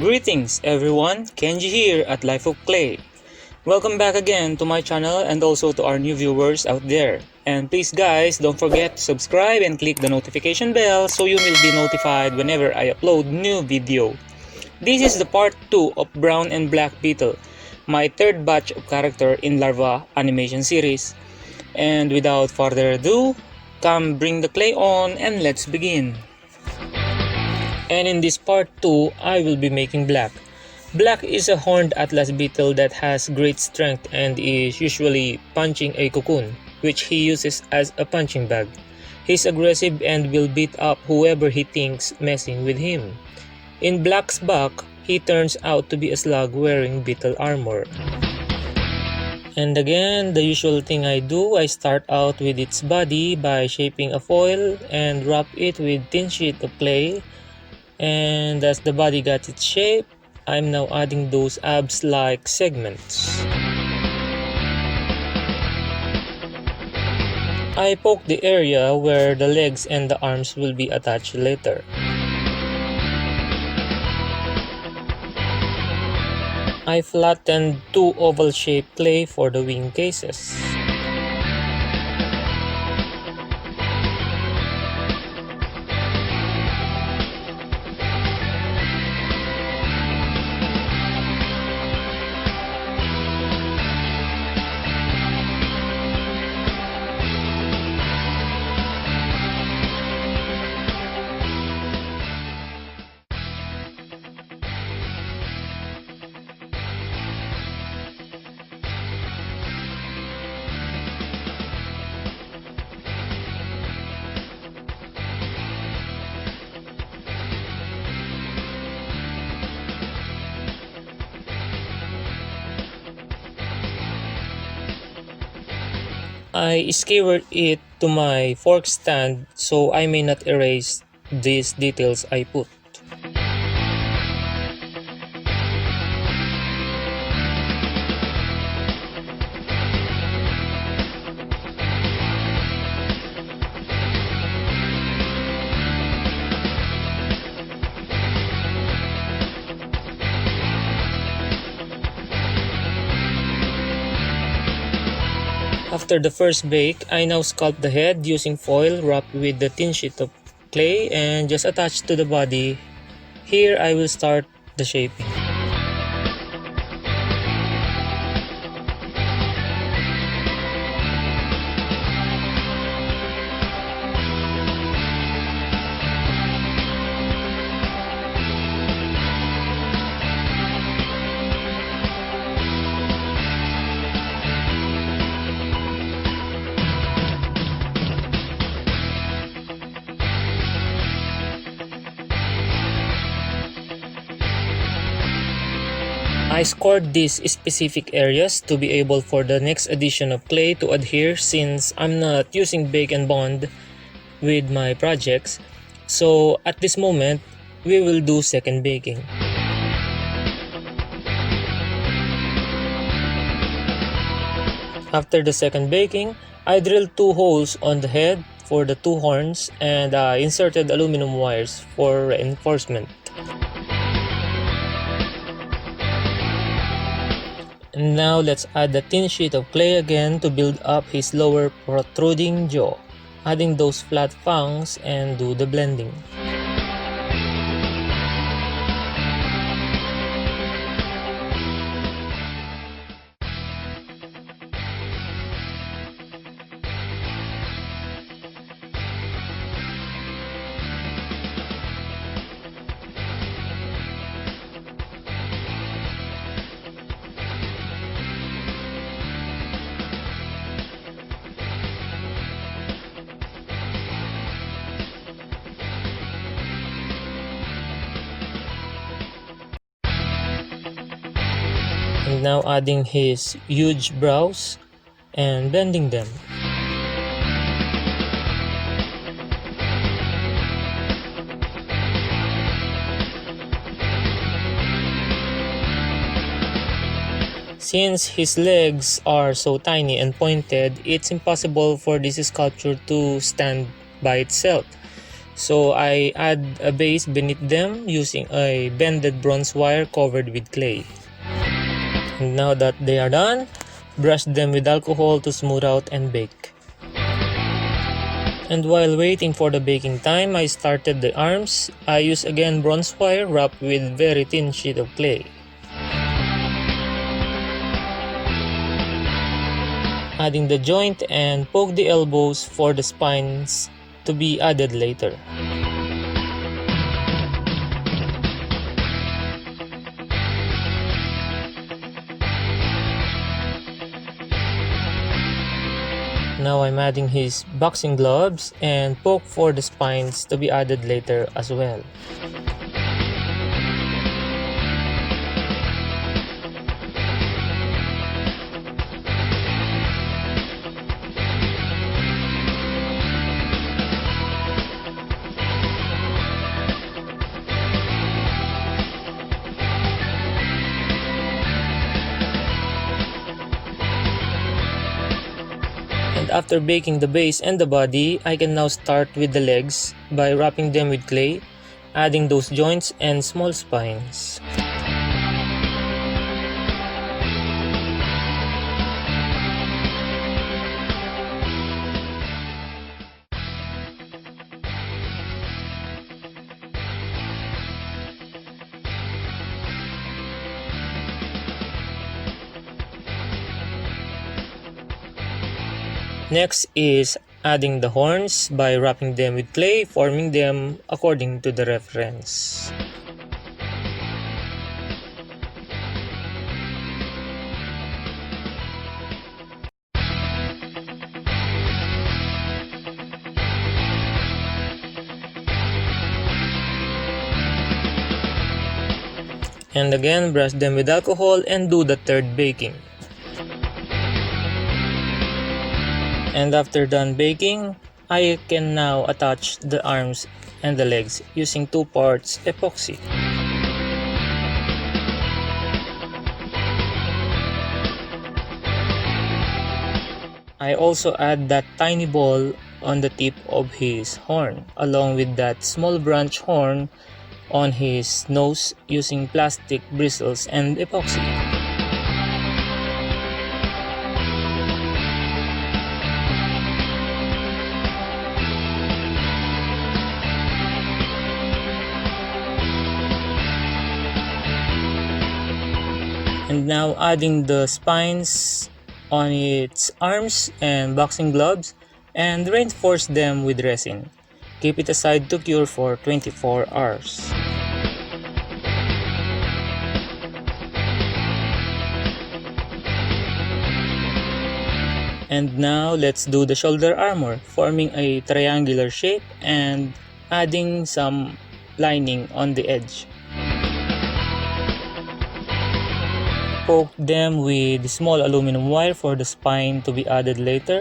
Greetings everyone, Kenji here at Life of Clay. Welcome back again to my channel and also to our new viewers out there. And please guys, don't forget to subscribe and click the notification bell so you will be notified whenever I upload new video. This is the part 2 of Brown and Black Beetle, my third batch of character in Larva animation series. And without further ado, come bring the clay on and let's begin. And in this part 2, I will be making Black. Black is a horned atlas beetle that has great strength and is usually punching a cocoon, which he uses as a punching bag. He's aggressive and will beat up whoever he thinks messing with him. In Black's back, he turns out to be a slug wearing beetle armor. And again, the usual thing I do, I start out with its body by shaping a foil and wrap it with thin sheet of clay. And as the body got its shape, I'm now adding those abs-like segments. I poke the area where the legs and the arms will be attached later. I flattened two oval-shaped clay for the wing cases. I skewered it to my fork stand so I may not erase these details I put. After the first bake, I now sculpt the head using foil wrapped with the thin sheet of clay and just attached to the body. Here I will start the shaping. I scored these specific areas to be able for the next addition of clay to adhere since I'm not using bake and bond with my projects. So at this moment, we will do second baking. After the second baking, I drilled two holes on the head for the two horns and I inserted aluminum wires for reinforcement. And now let's add the thin sheet of clay again to build up his lower protruding jaw, adding those flat fangs and do the blending. And now adding his huge brows and bending them. Since his legs are so tiny and pointed, it's impossible for this sculpture to stand by itself. So I add a base beneath them using a bended bronze wire covered with clay. And now that they are done, brush them with alcohol to smooth out and bake. And while waiting for the baking time, I started the arms. I use again bronze wire wrapped with very thin sheet of clay. Adding the joint and poke the elbows for the spines to be added later. Now I'm adding his boxing gloves and poke for the spines to be added later as well. And after baking the base and the body, I can now start with the legs by wrapping them with clay, adding those joints and small spines. Next is adding the horns by wrapping them with clay, forming them according to the reference. And again, brush them with alcohol and do the third baking. And after done baking, I can now attach the arms and the legs using 2 parts epoxy. I also add that tiny ball on the tip of his horn, along with that small branch horn on his nose using plastic bristles and epoxy. And now adding the spines on its arms and boxing gloves and reinforce them with resin. Keep it aside to cure for 24 hours. And now let's do the shoulder armor, forming a triangular shape and adding some lining on the edge. Poke them with small aluminum wire for the spine to be added later.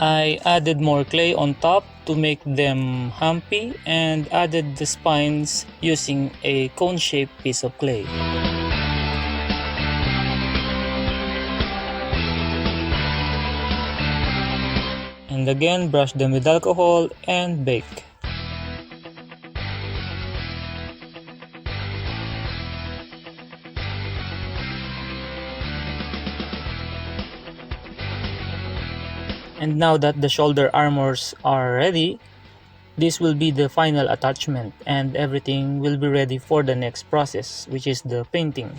I added more clay on top to make them humpy and added the spines using a cone-shaped piece of clay. And again, brush them with alcohol and bake. And now that the shoulder armors are ready, this will be the final attachment and everything will be ready for the next process, which is the painting.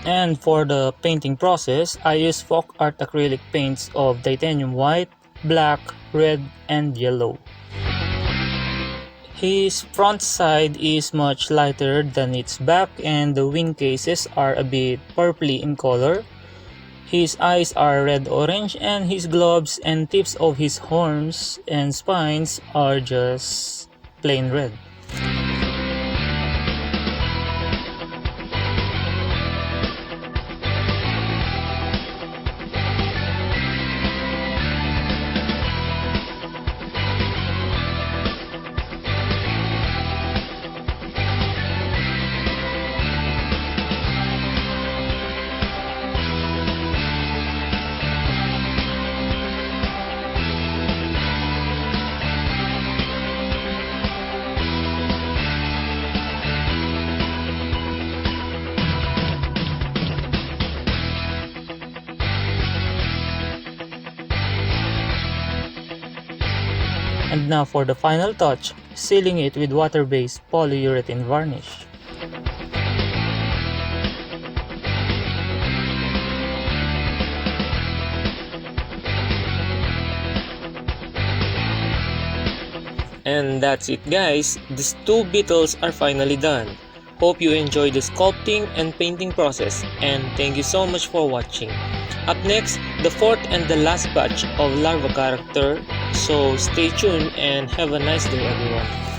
And for the painting process, I use folk art acrylic paints of titanium white, black, red, and yellow. His front side is much lighter than its back and the wing cases are a bit purpley in color. His eyes are red-orange and his gloves and tips of his horns and spines are just plain red. And now for the final touch, sealing it with water-based polyurethane varnish. And that's it guys, these two beetles are finally done. Hope you enjoyed the sculpting and painting process, and thank you so much for watching. Up next, the fourth and the last batch of larva character, so stay tuned and have a nice day everyone.